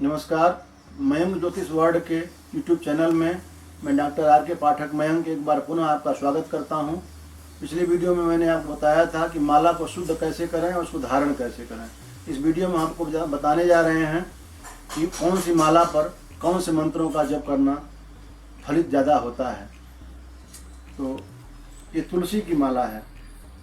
नमस्कार, मयंक ज्योतिष वर्ल्ड के यूट्यूब चैनल में मैं डॉक्टर आर के पाठक मयंक एक बार पुनः आपका स्वागत करता हूं। पिछली वीडियो में मैंने आपको बताया था कि माला को शुद्ध कैसे करें और उसको धारण कैसे करें। इस वीडियो में आपको बताने जा रहे हैं कि कौन सी माला पर कौन से मंत्रों का जप करना फलित ज़्यादा होता है। तो ये तुलसी की माला है।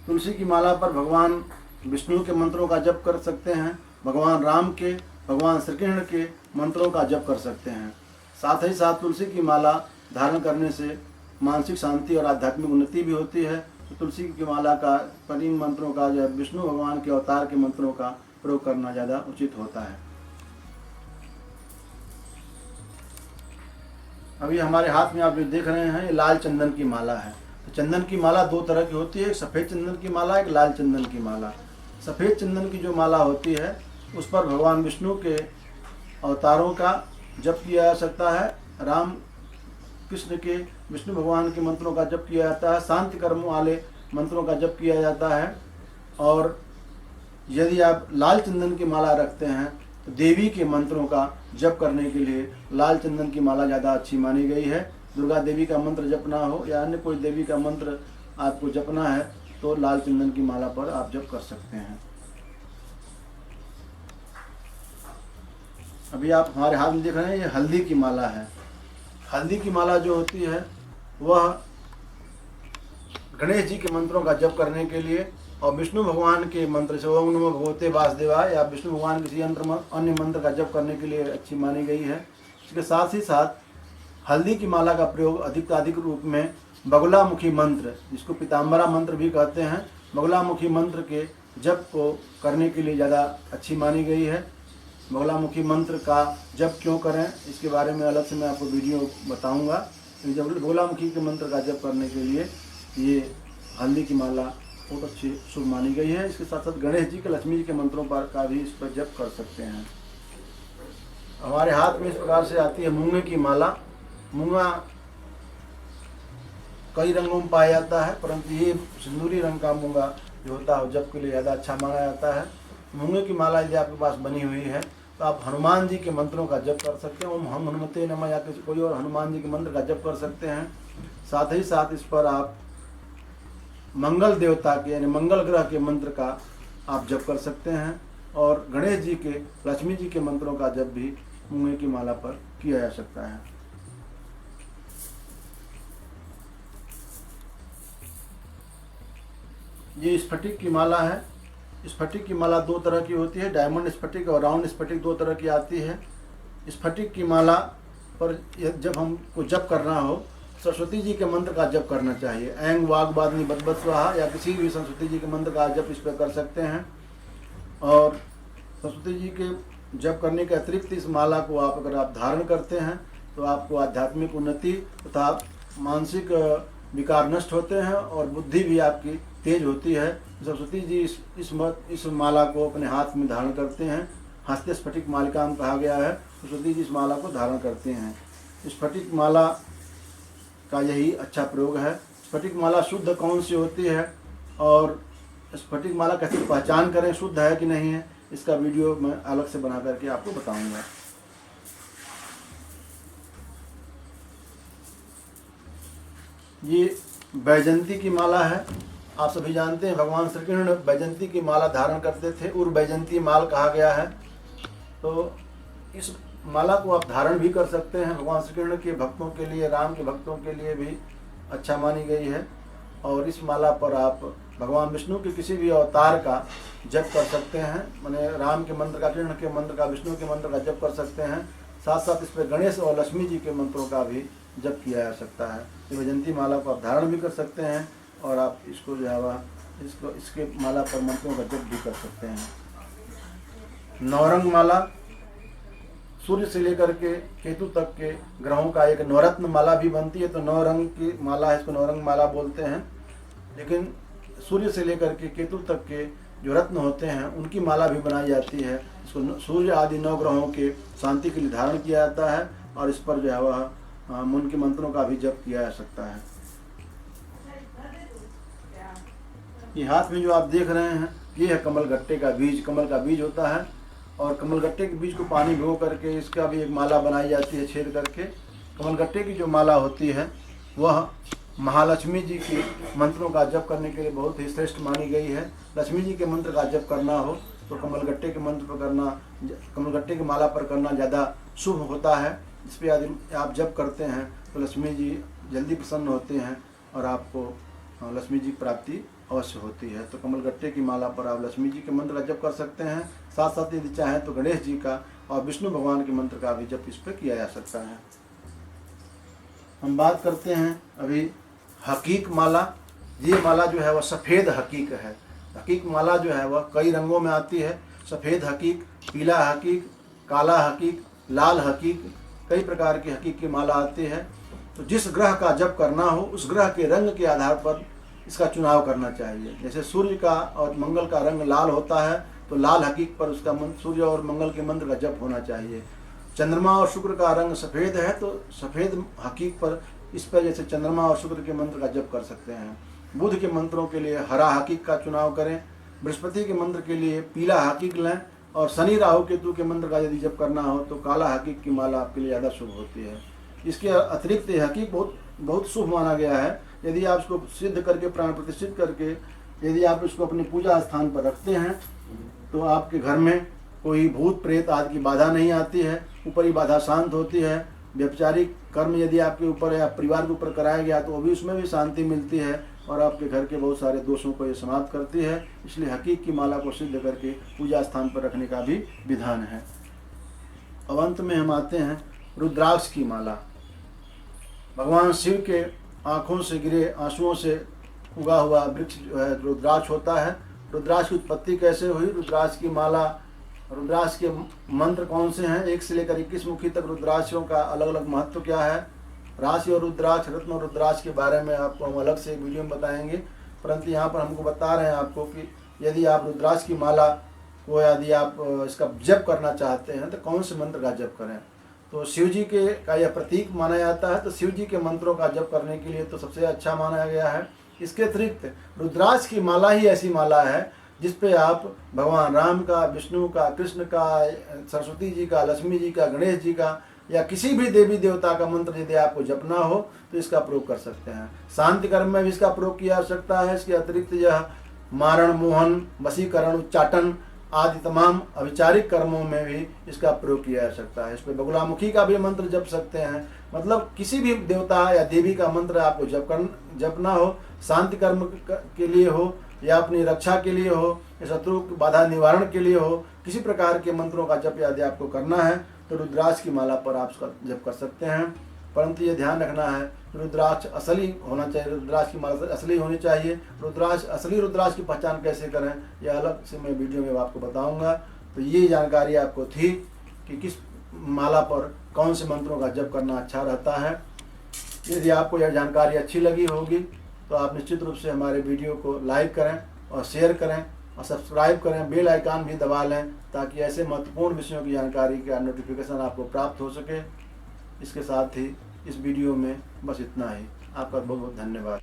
तुलसी की माला पर भगवान विष्णु के मंत्रों का जप कर सकते हैं, भगवान राम के, भगवान श्री कृष्ण के मंत्रों का जप कर सकते हैं। साथ ही साथ तुलसी की माला धारण करने से मानसिक शांति और आध्यात्मिक उन्नति भी होती है। तो तुलसी की माला का पर इन मंत्रों का जो विष्णु भगवान के अवतार के मंत्रों का प्रयोग करना ज़्यादा उचित होता है। अभी हमारे हाथ में आप जो देख रहे हैं ये लाल चंदन की माला है। तो चंदन की माला दो तरह की होती है, एक सफ़ेद चंदन की माला, एक लाल चंदन की माला। सफ़ेद चंदन की जो माला होती है उस पर भगवान विष्णु के अवतारों का जप किया जा सकता है, राम कृष्ण के, विष्णु भगवान के मंत्रों का जप किया जाता है, शांति कर्म वाले मंत्रों का जप किया जाता है। और यदि आप लाल चंदन की माला रखते हैं तो देवी के मंत्रों का जप करने के लिए लाल चंदन की माला ज़्यादा अच्छी मानी गई है। दुर्गा देवी का मंत्र जपना हो या अन्य कोई देवी का मंत्र आपको जपना है तो लाल चंदन की माला पर आप जप कर सकते हैं। अभी आप हमारे हाथ में देख रहे हैं ये हल्दी की माला है। हल्दी की माला जो होती है वह गणेश जी के मंत्रों का जप करने के लिए और विष्णु भगवान के मंत्र से ओम नमो भगवते वासुदेवाय या विष्णु भगवान किसी अन्य मंत्र का जप करने के लिए अच्छी मानी गई है। इसके साथ ही साथ हल्दी की माला का प्रयोग अधिक रूप में बगुलामुखी मंत्र, जिसको पीताम्बरा मंत्र भी कहते हैं, बगुलामुखी मंत्र के जप को करने के लिए ज़्यादा अच्छी मानी गई है। बगुलामुखी मंत्र का जप क्यों करें इसके बारे में अलग से मैं आपको वीडियो बताऊंगा। जब बगुलामुखी के मंत्र का जप करने के लिए ये हल्दी की माला बहुत अच्छी शुभ मानी गई है। इसके साथ साथ गणेश जी के, लक्ष्मी जी के मंत्रों पर का भी इस पर जप कर सकते हैं। हमारे हाथ में इस प्रकार से आती है मूंगे की माला। मूंगा कई रंगों में पाया जाता है, परंतु ये सिंदूरी रंग का मूंगा जो होता है जप के लिए ज़्यादा अच्छा माना जाता है। मूंगे की माला यदि आपके पास बनी हुई है तो आप हनुमान जी के मंत्रों का जप कर सकते हैं। ओम हम हनुमते नमः या किसी कोई और हनुमान जी के मंत्र का जप कर सकते हैं। साथ ही साथ इस पर आप मंगल देवता के यानी मंगल ग्रह के मंत्र का आप जप कर सकते हैं और गणेश जी के, लक्ष्मी जी के मंत्रों का जप भी मूंगे की माला पर किया जा सकता है। ये स्फटिक की माला है। स्फटिक की माला दो तरह की होती है, डायमंड स्फटिक और राउंड स्फटिक दो तरह की आती है। स्फटिक की माला पर जब हमको जप करना हो सरस्वती जी के मंत्र का जप करना चाहिए। ऐंग वाग वाग्नी बदबद स्वाहा या किसी भी सरस्वती जी के मंत्र का जप इस पर कर सकते हैं। और सरस्वती जी के जप करने के अतिरिक्त इस माला को अगर आप धारण करते हैं तो आपको आध्यात्मिक उन्नति तथा मानसिक विकार नष्ट होते हैं और बुद्धि भी आपकी तेज होती है। सरस्वती जी इस माला को अपने हाथ में धारण करते हैं। हस्ते स्फटिक मालिकाम कहा गया है। सरस्वती जी इस माला को धारण करते हैं। स्फटिक माला का यही अच्छा प्रयोग है। स्फटिक माला शुद्ध कौन सी होती है और स्फटिक माला कैसे पहचान करें शुद्ध है कि नहीं है, इसका वीडियो मैं अलग से बना करके आपको बताऊंगा। ये बैजंती की माला है। आप सभी जानते हैं भगवान श्री कृष्ण बैजंती की माला धारण करते थे, उर बैजंती माल कहा गया है। तो इस माला को आप धारण भी कर सकते हैं। भगवान श्री कृष्ण के भक्तों के लिए, राम के भक्तों के लिए भी अच्छा मानी गई है। और इस माला पर आप भगवान विष्णु के किसी भी अवतार का जप कर सकते हैं, माने राम के मंत्र का, कृष्ण के मंत्र का, विष्णु के मंत्र का जप कर सकते हैं। साथ साथ इस पर गणेश और लक्ष्मी जी के मंत्रों का भी जप किया जा सकता है। ये बैजंती माला को आप धारण भी कर सकते हैं और आप इसको जो है इसके माला पर मंत्रों का जप भी कर सकते हैं। नवरंग माला सूर्य से लेकर के केतु तक के ग्रहों का एक नवरत्न माला भी बनती है। तो नवरंग की माला है, इसको नवरंग माला बोलते हैं। लेकिन सूर्य से लेकर के केतु तक के जो रत्न होते हैं उनकी माला भी बनाई जाती है। इसको सूर्य आदि 9 ग्रहों के शांति के लिए धारण किया जाता है और इस पर जो है वह उनके मंत्रों का भी जप किया जा सकता है। ये हाथ में जो आप देख रहे हैं ये है कमल गट्टे का बीज। कमल का बीज होता है और कमलगट्टे के बीज को पानी भिगो करके इसका भी एक माला बनाई जाती है छेद करके। कमलगट्टे की जो माला होती है वह महालक्ष्मी जी के मंत्रों का जप करने के लिए बहुत ही श्रेष्ठ मानी गई है। लक्ष्मी जी के मंत्र का जप करना हो तो कमलगट्टे के मंत्र पर करना, कमलगट्टे की माला पर करना ज़्यादा शुभ होता है। इस पर यदि आप जप करते हैं तो लक्ष्मी जी जल्दी प्रसन्न होते हैं और आपको लक्ष्मी जी की प्राप्ति अवश्य होती है। तो कमलगट्टे की माला पर आप लक्ष्मी जी के मंत्र का जप कर सकते हैं। साथ साथ यदि चाहें तो गणेश जी का और विष्णु भगवान के मंत्र का भी जप इस पर किया जा सकता है। हम बात करते हैं अभी हकीक माला। ये माला जो है वह सफ़ेद हकीक है। हकीक माला जो है वह कई रंगों में आती है। सफ़ेद हकीक, पीला हकीक, काला हकीक, लाल हकीक, कई प्रकार की हकीक की माला आती है। तो जिस ग्रह का जप करना हो उस ग्रह के रंग के आधार पर इसका चुनाव करना चाहिए। जैसे सूर्य का और मंगल का रंग लाल होता है तो लाल हकीक पर उसका सूर्य और मंगल के मंत्र का जप होना चाहिए। चंद्रमा और शुक्र का रंग सफ़ेद है तो सफ़ेद हकीक पर इस पर जैसे चंद्रमा और शुक्र के मंत्र का जप कर सकते हैं। बुध के मंत्रों के लिए हरा हकीक का चुनाव करें। बृहस्पति के मंत्र के लिए पीला हकीक लें और शनि राहु केतु के मंत्र का यदि जप करना हो तो काला हकीक की माला आपके लिए ज़्यादा शुभ होती है। इसके अतिरिक्त ये हकीक बहुत शुभ माना गया है। यदि आप इसको सिद्ध करके प्राण प्रतिष्ठित करके यदि आप इसको अपनी पूजा स्थान पर रखते हैं तो आपके घर में कोई भूत प्रेत आदि की बाधा नहीं आती है, ऊपरी बाधा शांत होती है। व्यभिचारिक कर्म यदि आपके ऊपर या परिवार के ऊपर कराया गया तो भी उसमें भी शांति मिलती है और आपके घर के बहुत सारे दोषों को ये समाप्त करती है। इसलिए हकीक की माला को सिद्ध करके पूजा स्थान पर रखने का भी विधान है। अब अंत में हम आते हैं रुद्राक्ष की माला। भगवान शिव के आँखों से गिरे आंसुओं से उगा हुआ वृक्ष जो है रुद्राक्ष होता है। रुद्राक्ष की उत्पत्ति कैसे हुई, रुद्राक्ष की माला, रुद्राक्ष के मंत्र कौन से हैं, 1 से लेकर 21 मुखी तक रुद्राक्षों का अलग अलग महत्व क्या है, राशि और रुद्राक्ष, रत्न और रुद्राक्ष के बारे में आपको हम अलग से एक वीडियो में बताएंगे। परंतु यहाँ पर हमको बता रहे हैं आपको कि यदि आप रुद्राक्ष की माला को यदि आप इसका जप करना चाहते हैं तो कौन से मंत्र का जप करें। तो शिव जी के का यह प्रतीक माना जाता है, तो शिव जी के मंत्रों का जप करने के लिए तो सबसे अच्छा माना गया है। इसके अतिरिक्त रुद्राक्ष की माला ही ऐसी माला है जिस पे आप भगवान राम का, विष्णु का, कृष्ण का, सरस्वती जी का, लक्ष्मी जी का, गणेश जी का या किसी भी देवी देवता का मंत्र यदि आपको जपना हो तो इसका प्रयोग कर सकते हैं। शांति कर्म में भी इसका प्रयोग किया जा सकता है। इसके अतिरिक्त यह मारण, मोहन, वशीकरण, उच्चाटन आदि तमाम अभिचारिक कर्मों में भी इसका प्रयोग किया जा सकता है। इस पर बगुलामुखी का भी मंत्र जप सकते हैं। मतलब किसी भी देवता या देवी का मंत्र आपको जपना हो, शांति कर्म के लिए हो या अपनी रक्षा के लिए हो या शत्रु बाधा निवारण के लिए हो, किसी प्रकार के मंत्रों का जप यदि आपको करना है तो रुद्राक्ष की माला पर आप उसका जप कर सकते हैं। परंतु ये ध्यान रखना है रुद्राक्ष असली होना चाहिए, रुद्राक्ष की माला असली होनी चाहिए। रुद्राक्ष असली रुद्राक्ष की पहचान कैसे करें यह अलग से मैं वीडियो में आपको बताऊंगा। तो ये जानकारी आपको थी कि किस माला पर कौन से मंत्रों का जप करना अच्छा रहता है। यदि आपको यह जानकारी अच्छी लगी होगी तो आप निश्चित रूप से हमारे वीडियो को लाइक करें और शेयर करें और सब्सक्राइब करें, बेल आइकन भी दबा लें ताकि ऐसे महत्वपूर्ण विषयों की जानकारी का नोटिफिकेशन आपको प्राप्त हो सके। इसके साथ ही इस वीडियो में बस इतना ही। आपका बहुत बहुत धन्यवाद।